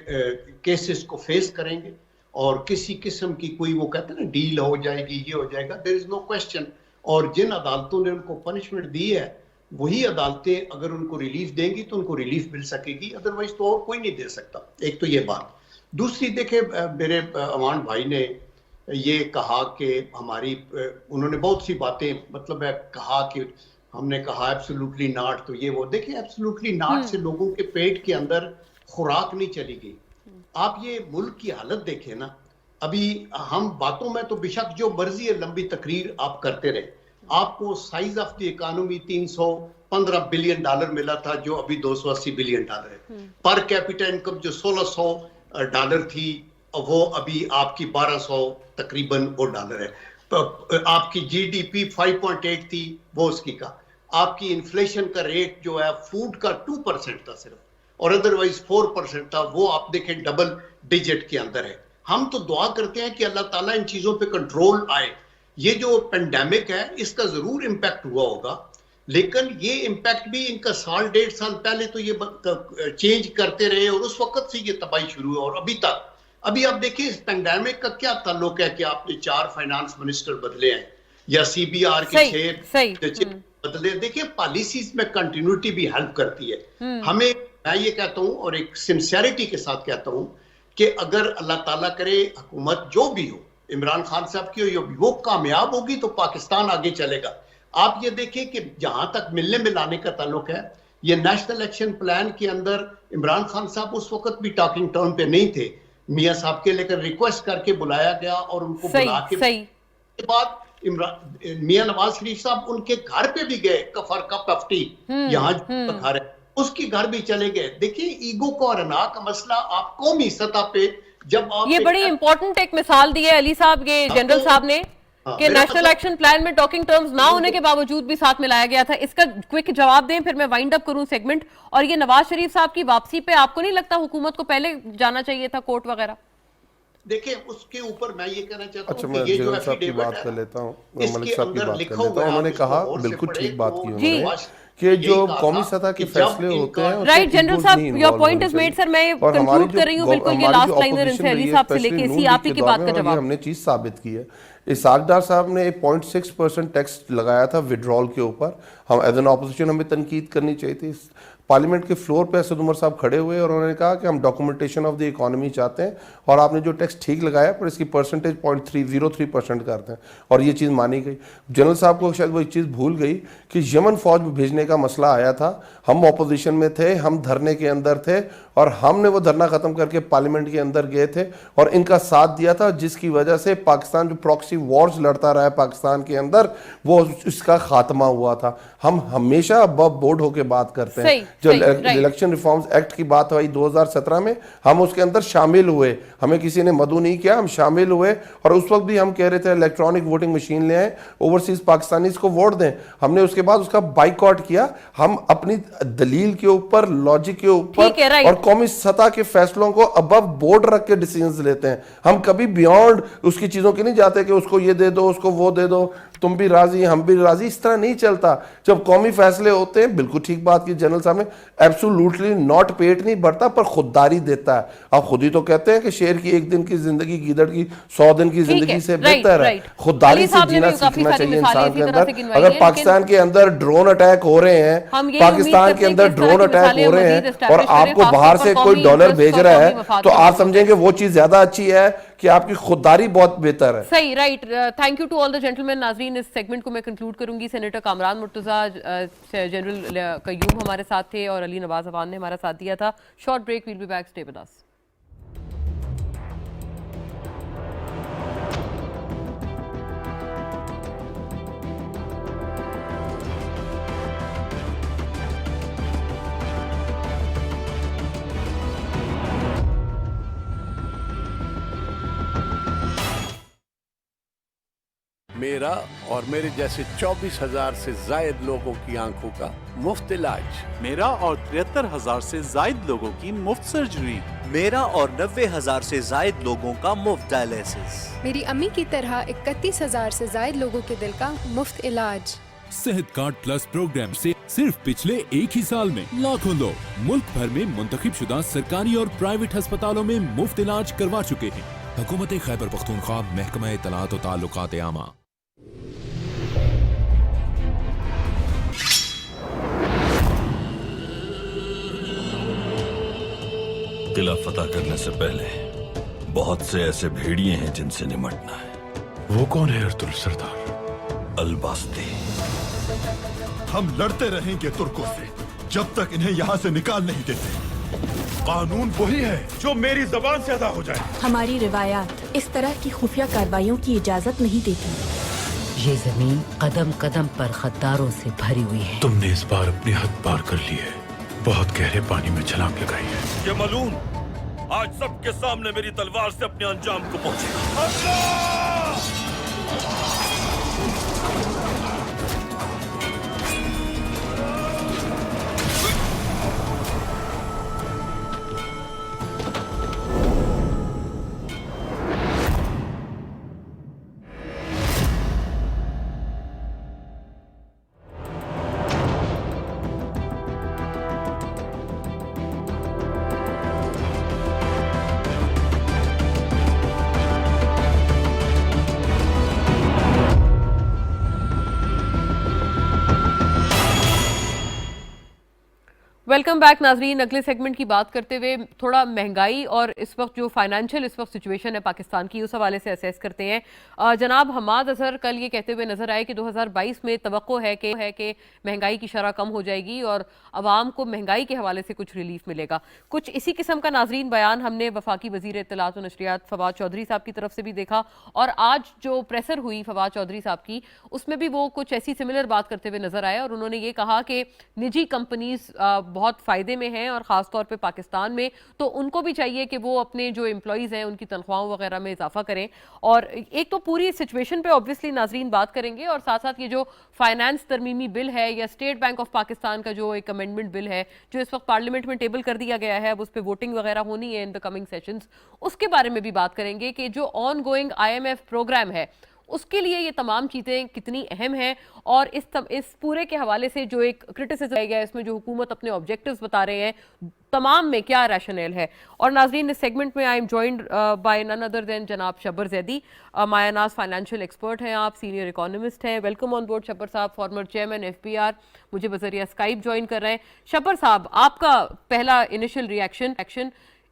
کیسز کو فیس کریں گے, اور کسی قسم کی کوئی وہ کہتے ہیں نا ڈیل ہو جائے گی, یہ ہو جائے گا, دیر از نو کوشچن. اور جن عدالتوں نے ان کو پنشمنٹ دی ہے وہی عدالتیں اگر ان کو ریلیف دیں گی تو ان کو ریلیف مل سکے گی, ادروائز تو اور کوئی نہیں دے سکتا. ایک تو یہ بات. دوسری دیکھیں میرے امان بھائی نے یہ کہا کہ ہماری, انہوں نے بہت سی باتیں مطلب ہے کہا کہ ہم نے کہا ایبسولوٹلی ناٹ, تو یہ وہ دیکھیں ایبسولوٹلی ناٹ سے لوگوں کے پیٹ کے اندر خوراک نہیں چلی گئی. آپ یہ ملک کی حالت دیکھیں نا, ابھی ہم باتوں میں تو بے شک جو مرضی ہے لمبی تقریر آپ کرتے رہے, آپ کو size of the economy $315 billion ملا تھا جو ابھی $280 بلین ہے. پر کیپیٹل انکم جو $1600 تھی وہ ابھی آپ کی 1200 تقریباً وہ ڈالر ہے. آپ کی جی ڈی پی 5.8 تھی وہ اس کی کا, آپ کی انفلیشن کا ریٹ جو ہے فوڈ کا 2% تھا صرف, اور ادروائز 4% تھا, وہ آپ دیکھیں ڈبل ڈیجٹ کے اندر ہے. ہم تو دعا کرتے ہیں کہ اللہ تعالیٰ ان چیزوں پہ کنٹرول آئے. یہ جو پینڈیمک ہے اس کا ضرور امپیکٹ ہوا ہوگا, لیکن یہ امپیکٹ بھی ان کا 1.5 سال پہلے تو یہ چینج کرتے رہے اور اس وقت سے یہ تباہی شروع ہے, اور ابھی تک. ابھی آپ دیکھیں اس پینڈیمک کا کیا تعلق ہے کہ آپ نے 4 فائنانس منسٹر بدلے ہیں یا سی بی آر کے 6 بدلے. دیکھیں پالیسیز میں کنٹینیوٹی بھی ہیلپ کرتی ہے ہمیں. میں یہ کہتا ہوں اور ایک سنسیئرٹی کے ساتھ کہتا ہوں کہ اگر اللہ تعالیٰ کرے حکومت جو بھی ہو, عمران خان صاحب کی ہو, وہ کامیاب ہوگی تو پاکستان آگے چلے گا. آپ یہ دیکھیں کہ جہاں تک ملنے ملانے کا تعلق ہے, یہ نیشنل ایکشن پلان کے اندر عمران خان صاحب اس وقت بھی ٹاکنگ ٹرن پہ نہیں تھے, میاں صاحب کے لے کر ریکویسٹ کر کے بلایا گیا اور ان کو بلا کے بعد میاں نواز شریف صاحب ان کے گھر پہ بھی گئے, کفر کا پفٹی یہاں جو گھر ہے اس کی گھر بھی چلے گئے. دیکھیں ایگو کا اور انا کا مسئلہ آپ قومی سطح پہ جب آپ, یہ بڑی امپورٹنٹ ایک مثال دی ہے علی صاحب یہ جنرل صاحب نے کہ نیشنل ایکشن پلان میں ٹاکنگ ٹرمز نہ ہونے کے باوجود بھی ساتھ ملایا گیا تھا. اس کا کوئک جواب دیں پھر میں وائنڈ اپ کروں سیگمنٹ. اور یہ نواز شریف صاحب کی واپسی پہ آپ کو نہیں لگتا حکومت کو پہلے جانا چاہیے تھا کورٹ وغیرہ؟ دیکھیں اس کے اوپر میں یہ کہنا چاہتا اچھا ہوں میں کہ یہ جو جنرل صاحب کی ایفیڈیوٹ بات ہے کر لیتا ہوں، اس ملک کے صاحب کی اندر بات کر لکھا لیتا ہوا ہوں. ہے، انہوں نے آپ اس کو کہا غور سے بالکل پڑھیں ٹھیک بات تو کی جی انہوں نے کہ یہی جو کہا قومی تھا سطح کے کہ جب فیصلے ان ہوتے کا ہیں رائٹ جنرل صاحب یور پوائنٹ از میڈ سر. میں اور ہماری کنکلوڈ کر رہی ہوں بالکل یہ ہماری لاسٹ جو لائنر ان سے اپوزیشن علی رہی ہے صاحب سے لے اسپیشلی کے نون سی لیگ آپ ہی کے کی دور بات میں، کا اور یہ جواب. ہم نے چیز ثابت کی ہے. اسحاق ڈار صاحب نے 0.6% ٹیکس لگایا تھا وڈرال کے اوپر. ہم ایز این اپوزیشن ہمیں تنقید کرنی چاہیے تھی. پارلیمنٹ کے فلور پہ اسد عمر صاحب کھڑے ہوئے اور انہوں نے کہا کہ ہم ڈاکومنٹیشن آف دی اکانومی چاہتے ہیں اور آپ نے جو ٹیکس ٹھیک لگایا پر اس کی پرسنٹیج 0.303% کرتے ہیں اور یہ چیز مانی گئی. جنرل صاحب کو شاید وہ ایک چیز بھول گئی کہ یمن فوج بھیجنے کا مسئلہ آیا تھا، ہم اپوزیشن میں تھے، ہم دھرنے کے اندر تھے اور ہم نے وہ دھرنا ختم کر کے پارلیمنٹ کے اندر گئے تھے اور ان کا ساتھ دیا تھا، جس کی وجہ سے پاکستان جو پراکسی وارز لڑتا رہا ہے پاکستان کے اندر وہ اس کا خاتمہ ہوا تھا. ہم ہمیشہ ابو بورڈ ہو کے بات کرتے ہیں. جو الیکشن ریفارمز ایکٹ کی بات ہوئی 2017 میں ہم اس کے اندر شامل ہوئے، ہمیں کسی نے مدعو نہیں کیا، ہم شامل ہوئے اور اس وقت بھی ہم کہہ رہے تھے الیکٹرانک ووٹنگ مشین لے آئیں، اوورسیز پاکستانیز کو ووٹ دیں. ہم نے اس کے بعد اس کا بائیکاٹ کیا. ہم اپنی دلیل کے اوپر، لاجک کے اوپر اور قومی سطح کے فیصلوں کو ابو بورڈ رکھ کے ڈیسیژنز لیتے ہیں. ہم کبھی بیونڈ اس کی چیزوں کے نہیں جاتے کہ اس کو یہ دے دو، اس کو وہ دے دو، تم بھی راضی ہم بھی راضی. اس طرح نہیں چلتا. جب قومی فیصلے ہوتے ہیں، بالکل ٹھیک بات کی جنرل صاحب نے، ایبسولوٹلی ناٹ پیٹ نہیں بھرتا پر خودداری دیتا ہے. آپ خود ہی تو کہتے ہیں کہ شیر کی ایک دن کی زندگی گیدڑ کی 100 دن کی زندگی سے بہتر ہے. خودداری سے جینا سیکھنا چاہیے انسان کے اندر. اگر پاکستان کے اندر ڈرون اٹیک ہو رہے ہیں، پاکستان کے اندر ڈرون اٹیک ہو رہے ہیں اور آپ کو باہر سے کوئی ڈالر بھیج رہا ہے تو آپ سمجھیں کہ وہ چیز زیادہ اچھی ہے کہ آپ کی خودداری بہت بہتر ہے. صحیح، right. Thank you to all the gentleman. ناظرین اس سیگمنٹ کو میں کنکلوڈ کروں گی. سینیٹر کامران مرتضیٰ، جنرل قیوم ہمارے ساتھ تھے اور علی نواز افغان نے ہمارا ساتھ دیا تھا. Short break, we'll be back, stay with us. میرا اور میرے جیسے 24,000 سے زائد لوگوں کی آنکھوں کا مفت علاج. میرا اور 73,000 سے زائد لوگوں کی مفت سرجری. میرا اور 90,000 سے زائد لوگوں کا مفت ڈائلیسس. میری امی کی طرح 31,000 سے زائد لوگوں کے دل کا مفت علاج. صحت کارڈ پلس پروگرام سے صرف پچھلے ایک ہی سال میں لاکھوں لوگ ملک بھر میں منتخب شدہ سرکاری اور پرائیویٹ ہسپتالوں میں مفت علاج کروا چکے ہیں. حکومت خیبر پختونخوا، محکمہ اطلاعات و تعلقات عامہ. قلعہ فتح کرنے سے پہلے بہت سے ایسے بھیڑیے ہیں جن سے نمٹنا ہے. وہ کون ہے ارطغرل سردار؟ الباستی. ہم لڑتے رہیں گے ترکوں سے جب تک انہیں یہاں سے نکال نہیں دیتے. قانون وہی ہے جو میری زبان سے ادا ہو جائے. ہماری روایات اس طرح کی خفیہ کارروائیوں کی اجازت نہیں دیتی. یہ زمین قدم قدم پر غداروں سے بھری ہوئی ہے. تم نے اس بار اپنی حد پار کر لی ہے، بہت گہرے پانی میں چھلانگ لگائی ہے. یہ ملعون آج سب کے سامنے میری تلوار سے اپنے انجام کو پہنچے گا. ویلکم بیک ناظرین. اگلے سیگمنٹ کی بات کرتے ہوئے تھوڑا مہنگائی اور اس وقت جو فائنینشیل اس وقت سچویشن ہے پاکستان کی، اس حوالے سے اسیس کرتے ہیں. جناب حماد اظہر کل یہ کہتے ہوئے نظر آئے کہ 2022 میں توقع ہے کہ مہنگائی کی شرح کم ہو جائے گی اور عوام کو مہنگائی کے حوالے سے کچھ ریلیف ملے گا. کچھ اسی قسم کا ناظرین بیان ہم نے وفاقی وزیر اطلاعات و نشریات فواد چودھری صاحب کی طرف سے بھی دیکھا اور آج جو پریسر ہوئی فواد چودھری صاحب کی اس میں بھی وہ کچھ ایسی سملر بات کرتے ہوئے نظر آئے اور انہوں نے یہ کہا کہ نجی کمپنیز بہت بہت فائدے میں ہیں اور خاص طور پہ پاکستان میں, تو ان کو بھی چاہیے کہ وہ اپنے جو امپلائیز ہیں ان کی تنخواہوں وغیرہ میں اضافہ کریں. اور ایک تو پوری سچویشن پہ آبویسلی ناظرین بات کریں گے, اور ساتھ ساتھ یہ جو فائنانس ترمیمی بل ہے یا اسٹیٹ بینک آف پاکستان کا جو ایک امینڈمنٹ بل ہے جو اس وقت پارلیمنٹ میں ٹیبل کر دیا گیا ہے, اب اس پہ ووٹنگ وغیرہ ہونی ہے ان دا کمنگ سیشنز, اس کے بارے میں بھی بات کریں گے کہ جو آن گوئنگ IMF پروگرام ہے اس کے لیے یہ تمام چیزیں کتنی اہم ہیں, اور اس پورے کے حوالے سے جو ایک کرٹیسزم ہے گیا اس میں جو حکومت اپنے آبجیکٹیوز بتا رہے ہیں تمام میں کیا ریشنل ہے. اور ناظرین اس سیگمنٹ میں I am joined by none other than جناب شبر زیدی, مایا ناز فائنینشیل ایکسپرٹ ہیں, آپ سینئر اکانومسٹ ہیں. ویلکم آن بورڈ شبر صاحب, فارمر چیئرمین FPR, مجھے بذریعہ اسکائپ جوائن کر رہے ہیں. شبر صاحب, آپ کا پہلا انیشل ریئیکشن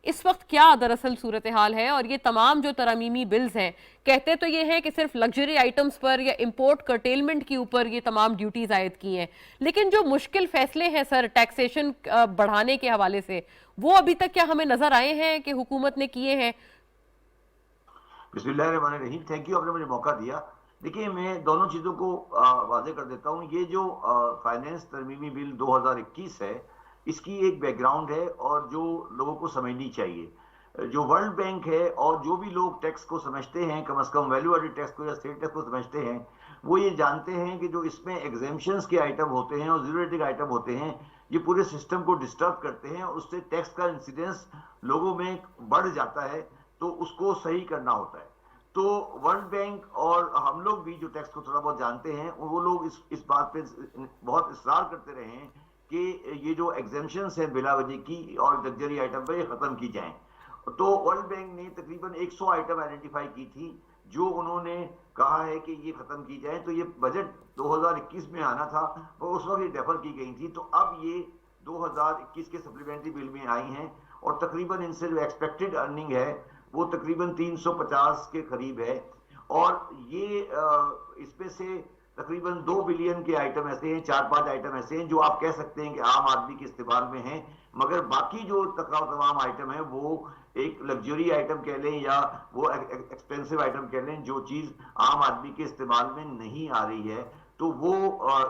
اس وقت کیا دراصل صورتحال ہے, اور یہ تمام جو ترمیمی بلز ہیں کہتے تو یہ ہیں کہ صرف لگژری آئٹمز پر یا امپورٹ کرٹیلمنٹ کے اوپر یہ تمام ڈیوٹیز عائد کی ہیں, لیکن جو مشکل فیصلے ہیں سر ٹیکسیشن بڑھانے کے حوالے سے, وہ ابھی تک کیا ہمیں نظر آئے ہیں کہ حکومت نے کیے ہیں؟ بسم اللہ الرحمن الرحیم. تھینک یو, آپ نے مجھے موقع دیا. دیکھیے میں دونوں چیزوں کو واضح کر دیتا ہوں. یہ جو فائنینس ترمیمی بل 2021 ہے اس کی ایک بیک گراؤنڈ ہے اور جو لوگوں کو سمجھنی چاہیے. جو ورلڈ بینک ہے اور جو بھی لوگ ٹیکس کو سمجھتے ہیں, کم از کم ویلیو ایڈڈ ٹیکس کو یا اسٹیٹ ٹیکس کو سمجھتے ہیں, وہ یہ جانتے ہیں کہ جو اس میں ایگزیمپشنز کے آئٹم ہوتے ہیں اور زیرو ریٹنگ آئٹم ہوتے ہیں یہ پورے سسٹم کو ڈسٹرب کرتے ہیں اور اس سے ٹیکس کا انسیڈنس لوگوں میں بڑھ جاتا ہے, تو اس کو صحیح کرنا ہوتا ہے. تو ورلڈ بینک اور ہم لوگ بھی جو ٹیکس کو تھوڑا بہت جانتے ہیں وہ لوگ اس بات پہ بہت اصرار کرتے رہے ہیں کہ یہ جو ایگزیمپشنز ہیں بلا وجہ کی اور لگژری آئٹم پہ یہ ختم کی جائیں. تو ورلڈ بینک نے تقریباً 100 آئٹم آئیڈینٹیفائی کی تھی جو انہوں نے کہا ہے کہ یہ ختم کی جائیں. تو یہ بجٹ 2021 میں آنا تھا اور اس وقت یہ ڈیفر کی گئی تھی, تو اب یہ 2021 کے سپلیمنٹری بل میں آئی ہیں اور تقریباً ان سے جو ایکسپیکٹڈ ارننگ ہے وہ تقریباً 350 کے قریب ہے. اور یہ اس میں سے تقریباً 2 بلین کے آئٹم ایسے ہیں, 4-5 آئٹم ایسے ہیں جو آپ کہہ سکتے ہیں کہ عام آدمی کے استعمال میں ہیں, مگر باقی جو تمام آئٹم ہیں وہ ایک لگژری آئٹم کہہ لیں یا وہ ایکسپینسو آئٹم کہہ لیں, جو چیز عام آدمی کے استعمال میں نہیں آ رہی ہے, تو وہ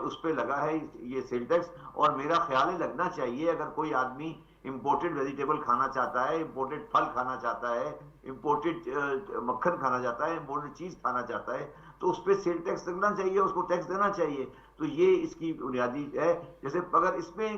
اس پہ لگا ہے یہ سیل ٹیکس. اور میرا خیال ہے لگنا چاہیے. اگر کوئی آدمی امپورٹڈ ویجیٹیبل کھانا چاہتا ہے, امپورٹڈ پھل کھانا چاہتا ہے, امپورٹڈ مکھن کھانا چاہتا ہے, امپورٹڈ چیز کھانا چاہتا ہے, تو اس پہ سیل ٹیکس لگنا چاہیے, اس کو ٹیکس دینا چاہیے. تو یہ اس کی بنیادی ہے. جیسے اگر اس میں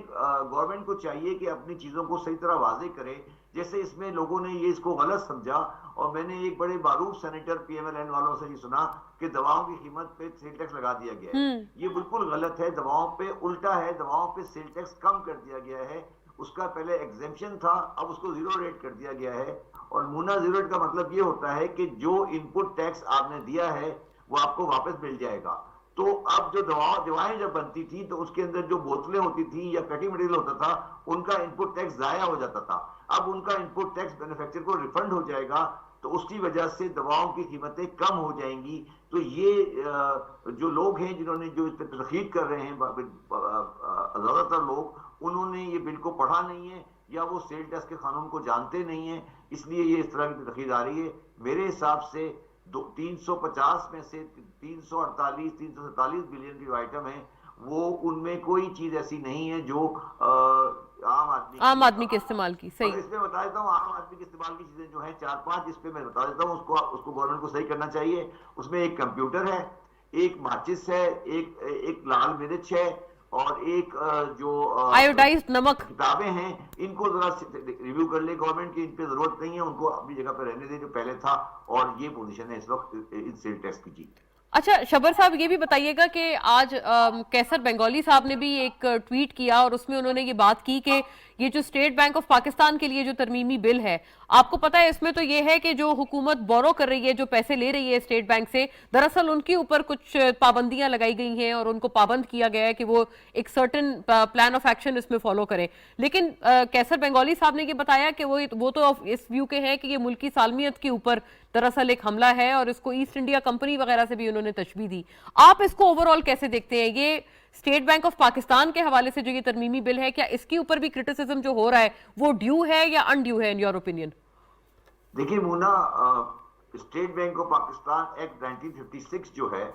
گورنمنٹ کو چاہیے کہ اپنی چیزوں کو صحیح طرح واضح کرے, جیسے اس میں لوگوں نے یہ اس کو غلط سمجھا, اور میں نے ایک بڑے معروف سینیٹر PMLN والوں سے یہ سنا کہ دواؤں کی قیمت پہ سیل ٹیکس لگا دیا گیا ہے. یہ بالکل غلط ہے. دواؤں پہ الٹا ہے, دواؤں پہ سیل ٹیکس کم کر دیا گیا ہے. اس کا پہلے ایگزیمپشن تھا, اب اس کو زیرو ریٹ کر دیا گیا ہے. اور مونا زیرو ریٹ کا مطلب یہ ہوتا ہے کہ جو ان پٹ ٹیکس آپ نے دیا ہے وہ آپ کو واپس مل جائے گا. تو اب جو دوائیں جب بنتی تھی تو اس کے اندر جو بوتلیں ہوتی تھی یا پیکنگ مٹیریل ہوتا تھا ان کا ان پٹ ٹیکس ضائع ہو جاتا تھا. اب ان کا ان پٹ ٹیکس مینوفیکچر کو ریفنڈ ہو جائے گا, تو اس کی وجہ سے دواؤں کی قیمتیں کم ہو جائیں گی. تو یہ جو لوگ ہیں جنہوں نے جو اس پہ تنقید کر رہے ہیں, زیادہ تر لوگ انہوں نے یہ بل کو پڑھا نہیں ہے یا وہ سیل ٹیکس کے قانون کو جانتے نہیں ہیں, اس لیے یہ اس طرح کی تنقید آ رہی ہے. میرے حساب سے 350 میں سے 347 بلین کی جو آئٹم ہیں وہ ان میں کوئی چیز ایسی نہیں ہے جو عام آدمی کے استعمال کی. صحیح, اس میں بتا دیتا ہوں عام آدمی کے استعمال کی چیزیں جو ہیں 4-5 اس پہ میں بتا دیتا ہوں. اس کو گورنمنٹ کو صحیح کرنا چاہیے. اس میں ایک کمپیوٹر ہے, ایک ماچس ہے, ایک لال مرچ ہے, اور ایک جو آیوڈائزڈ نمک کتابیں ہیں. ان کو ذرا ریویو کر لے گورنمنٹ کی, ان پہ ضرورت نہیں ہے, ان کو اپنی جگہ پہ رہنے دیں جو پہلے تھا. اور یہ پوزیشن ہے اس وقت ان سیل ٹیکس کی. جی اچھا شبر صاحب, یہ بھی بتائیے گا کہ آج کیسر بنگالی صاحب نے بھی ایک ٹویٹ کیا اور اس میں انہوں نے یہ بات کی کہ یہ جو اسٹیٹ بینک آف پاکستان کے لیے جو ترمیمی بل ہے, آپ کو پتا ہے اس میں تو یہ ہے کہ جو حکومت بورو کر رہی ہے, جو پیسے لے رہی ہے اسٹیٹ بینک سے, دراصل ان کے اوپر کچھ پابندیاں لگائی گئی ہیں اور ان کو پابند کیا گیا ہے کہ وہ ایک سرٹن پلان آف ایکشن اس میں فالو کریں. لیکن کیسر بنگالی صاحب نے یہ بتایا کہ وہ تو اس ویو کے ہیں کہ یہ ملکی سالمیت کے اوپر دراصل ایک حملہ ہے, اور اس کو ایسٹ انڈیا کمپنی وغیرہ سے بھی انہوں نے تشبیہ دی. آپ اس کو اوور آل کیسے دیکھتے ہیں؟ یہ اسٹیٹ بینک آف پاکستان کے حوالے سے جو یہ ترمیمی بل ہے, کیا اس کے اوپر بھی کرٹیسزم جو ہو رہا ہے وہ ڈیو ہے یا ان ڈیو ہے ان یور اوپینین؟ دیکھیے مونا, اسٹیٹ بینک آف پاکستان ایکٹ 1956 جو ہے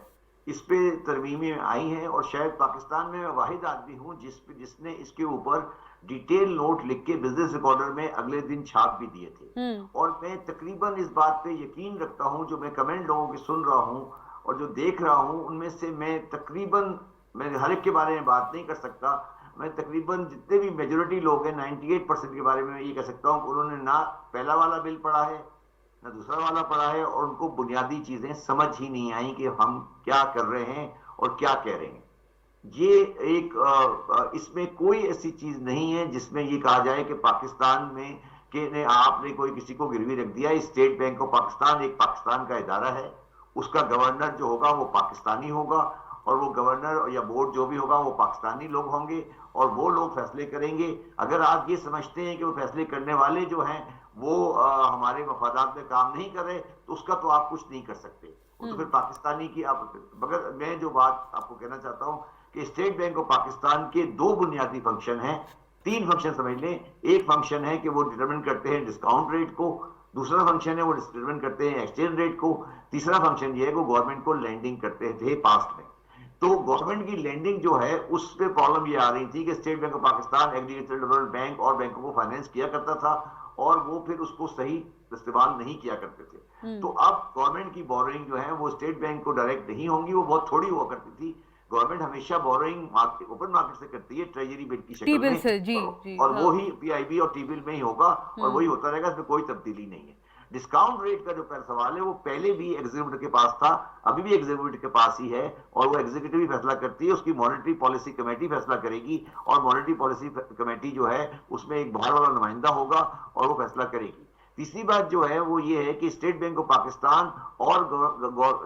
اس پہ ترمیمیں آئی ہیں اور شاید پاکستان میں واحد آدمی ہوں جس نے اس کے اوپر ڈیٹیل نوٹ لکھ کے بزنس ریکارڈر میں اگلے دن چھاپ بھی دیے تھے. اور میں تقریباً اس بات پہ یقین رکھتا ہوں، جو میں کمنٹ لوگوں کے سن رہا ہوں اور جو دیکھ رہا ہوں، ان میں سے میں تقریباً، میں ہر ایک کے بارے میں بات نہیں کر سکتا، میں تقریباً جتنے بھی میجورٹی لوگ ہیں 98% کے بارے میں یہ کہہ سکتا ہوں کہ انہوں نے نہ پہلا والا بل پڑھا ہے نہ دوسرا والا پڑھا ہے، اور ان کو بنیادی چیزیں سمجھ ہی نہیں آئیں کہ ہم کیا کر رہے ہیں اور کیا کہہ رہے ہیں. یہ ایک اس میں کوئی ایسی چیز نہیں ہے جس میں یہ کہا جائے کہ پاکستان میں کہ آپ نے کوئی کسی کو گروی رکھ دیا. اسٹیٹ بینک آف پاکستان ایک پاکستان کا ادارہ ہے، اس کا گورنر جو ہوگا وہ پاکستانی ہوگا، اور وہ گورنر یا بورڈ جو بھی ہوگا وہ پاکستانی لوگ ہوں گے، اور وہ لوگ فیصلے کریں گے. اگر آپ یہ سمجھتے ہیں کہ وہ فیصلے کرنے والے جو ہیں وہ ہمارے مفادات میں کام نہیں کر رہے تو اس کا تو آپ کچھ نہیں کر سکتے. تو پھر پاکستانی کی آپ، مگر میں جو بات آپ کو کہنا چاہتا ہوں کہ اسٹیٹ بینک آف پاکستان کے دو بنیادی فنکشن ہیں، تین فنکشن سمجھ لیں. ایک فنکشن ہے کہ وہ ڈٹرمن کرتے ہیں ڈسکاؤنٹ ریٹ کو، دوسرا فنکشن ہے وہ ڈٹرمن کرتے ہیں ایکسچینج ریٹ کو، تیسرا فنکشن یہ ہے کہ وہ گورنمنٹ کو لینڈنگ کرتے تھے پاسٹ میں. تو گورنمنٹ کی لینڈنگ جو ہے اس پہ پرابلم یہ آ رہی تھی کہ state Bank of Pakistan aggregated development bank اور بینکوں کو فائنینس کیا کرتا تھا اور وہ پھر اس کو صحیح استعمال نہیں کیا کرتے تھے. تو اب گورنمنٹ کی بورنگ جو ہے وہ اسٹیٹ بینک کو ڈائریکٹ نہیں ہوں گی، وہ بہت تھوڑی ہوا کرتی تھی. گورنمنٹ ہمیشہ بورنگ اوپن مارکیٹ سے کرتی ہے ٹریجری بل کی شکل میں، اور وہی پی آئی بی اور ٹی بل میں ہی ہوگا اور وہی ہوتا رہے گا، اس میں کوئی تبدیلی نہیں ہے. ڈسکاؤنٹ ریٹ کا جو پہلا سوال ہے وہ پہلے بھی ایگزیکٹو کے پاس تھا، ابھی بھی ایگزیکٹو کے پاس ہی ہے، اور وہ ایگزیکٹو ہی فیصلہ کرتی ہے. اس کی مانیٹری پالیسی کمیٹی فیصلہ کرے گی، اور مانیٹری پالیسی کمیٹی جو ہے اس میں ایک باہر والا نمائندہ ہوگا اور وہ فیصلہ کرے گی. تیسری بات جو ہے وہ یہ ہے کہ اسٹیٹ بینک آف پاکستان اور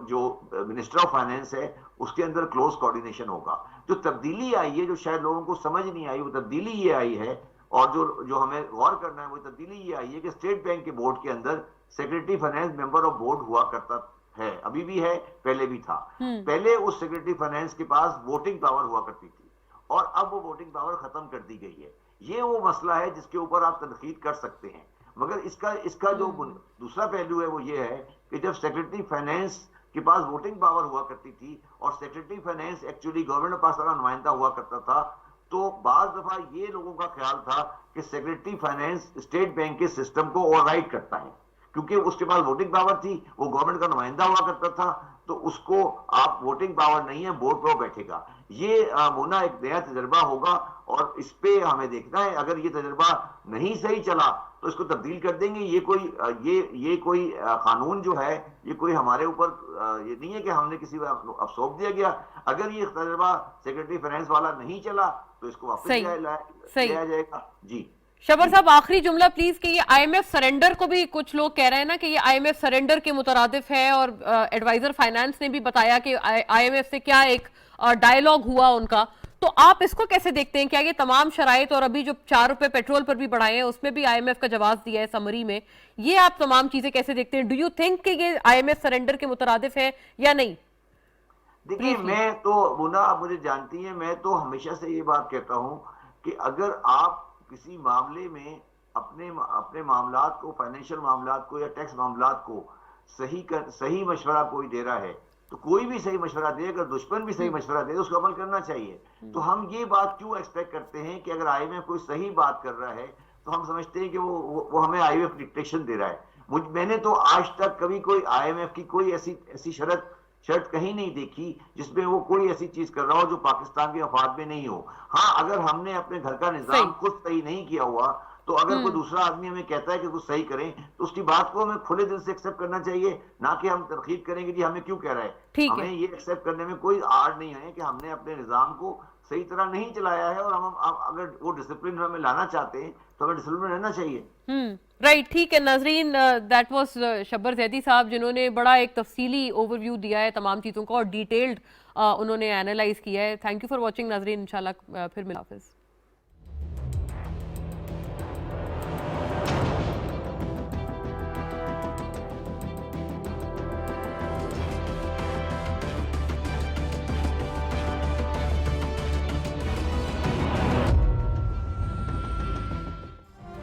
جو منسٹر آف فائنینس ہے اس کے اندر کلوز کوارڈینیشن ہوگا. جو تبدیلی آئی ہے جو شاید لوگوں کو سمجھ نہیں آئی، وہ تبدیلی یہ آئی ہے، اور جو ہمیں غور کرنا ہے وہ تبدیلی یہ آئی ہے کہ اسٹیٹ بینک کے بورڈ کے اندر secretary finance member of board ہوا کرتا ہے، ابھی بھی ہے، پہلے بھی تھا. پہلے اس سیکرٹری فائنینس کے پاس ووٹنگ پاور ہوا کرتی تھی اور اب وہ ووٹنگ پاور ختم کر دی گئی ہے. یہ وہ مسئلہ ہے جس کے اوپر آپ تنقید کر سکتے ہیں، مگر اس کا جو دوسرا پہلو ہے وہ یہ ہے کہ جب سیکرٹری فائنینس کے پاس ووٹنگ پاور ہوا کرتی تھی اور secretary finance actually government of Pakistan کا نمائندہ ہوا کرتا تھا، تو بعض دفعہ یہ لوگوں کا خیال تھا کہ سیکرٹری فائنینس اسٹیٹ بینک کے سسٹم کو اوور رائڈ کرتا ہے، کیونکہ اس کے پاس ووٹنگ پاور تھی، وہ گورنمنٹ کا نمائندہ ہوا کرتا تھا، تو اس کو آپ ووٹنگ پاور نہیں ہے، بورڈ پہ بیٹھے گا. یہ مونا ایک نیا تجربہ ہوگا اور اس پہ ہمیں دیکھنا ہے. اگر یہ تجربہ نہیں صحیح چلا تو اس کو تبدیل کر دیں گے. یہ کوئی قانون جو ہے یہ کوئی ہمارے اوپر یہ نہیں ہے کہ ہم نے کسی اب سونپ دیا گیا. اگر یہ تجربہ سیکرٹری فائنینس والا نہیں چلا تو اس کو واپس لیا جائے گا. جی شبر صاحب آخری جملہ پلیز، کہ یہ آئی ایم ایف سرنڈر کو بھی کچھ لوگ کہہ رہے ہیں نا کہ یہ آئی ایم ایف سرنڈر کے مترادف ہے، اور ایڈوائزر فائنانس نے بھی بتایا کہ آئی ایم ایف سے کیا ایک ڈائیلاگ ہوا ان کا. تو آپ اس کو کیسے دیکھتے ہیں؟ کیا یہ تمام شرائط اور ابھی جو 4 روپے پیٹرول پر بھی بڑھائے ہیں اس میں بھی آئی ایم ایف کا جواز دیا ہے سمری میں، یہ آپ تمام چیزیں کیسے دیکھتے ہیں؟ ڈو یو تھنک کہ یہ آئی ایم ایف سرنڈر کے مترادف ہے یا نہیں؟ دیکھیے میں تو مونا، آپ مجھے جانتی ہیں، میں تو ہمیشہ سے یہ بات کہتا ہوں کہ اگر آپ کسی معاملے میں اپنے معاملات کو، فائنینشیل معاملات کو یا ٹیکس معاملات کو صحیح مشورہ کوئی دے رہا ہے تو کوئی بھی صحیح مشورہ دے، اگر دشمن بھی صحیح مشورہ دے تو اس کو عمل کرنا چاہیے. تو ہم یہ بات کیوں ایکسپیکٹ کرتے ہیں کہ اگر آئی ایم ایف کوئی صحیح بات کر رہا ہے تو ہم سمجھتے ہیں کہ وہ ہمیں آئی ایم ایف ڈکٹیشن دے رہا ہے. میں نے تو آج تک کبھی کوئی آئی ایم ایف کی کوئی ایسی شرط کہیں نہیں دیکھی جس میں وہ کوئی ایسی چیز کر رہا ہو جو پاکستان کے مفاد میں نہیں ہو. ہاں اگر ہم نے اپنے گھر کا نظام خود صحیح نہیں کیا ہوا تو اگر کوئی دوسرا آدمی ہمیں کہتا ہے کہ کچھ صحیح کریں تو اس کی بات کو ہمیں کھلے دل سے ایکسیپٹ کرنا چاہیے، نہ کہ ہم تنقید کریں گے جی ہمیں کیوں کہہ رہا ہے. ہمیں یہ ایکسیپٹ کرنے میں کوئی آڑ نہیں ہے کہ ہم نے اپنے نظام کو صحیح طرح نہیں چلایا ہے، اور ہم اگر وہ ڈسپلن ہمیں لانا چاہتے ہیں تو ہمیں ڈسپلن رہنا چاہیے. رائٹ، ٹھیک ہے ناظرین، دیٹ واز شبر زیدی صاحب جنہوں نے بڑا ایک تفصیلی اوور ویو دیا ہے تمام چیزوں کا اور ڈیٹیلڈ انہوں نے اینالائز کیا ہے. تھینک یو فار واچنگ ناظرین، انشاءاللہ پھر ملیں. حافظ.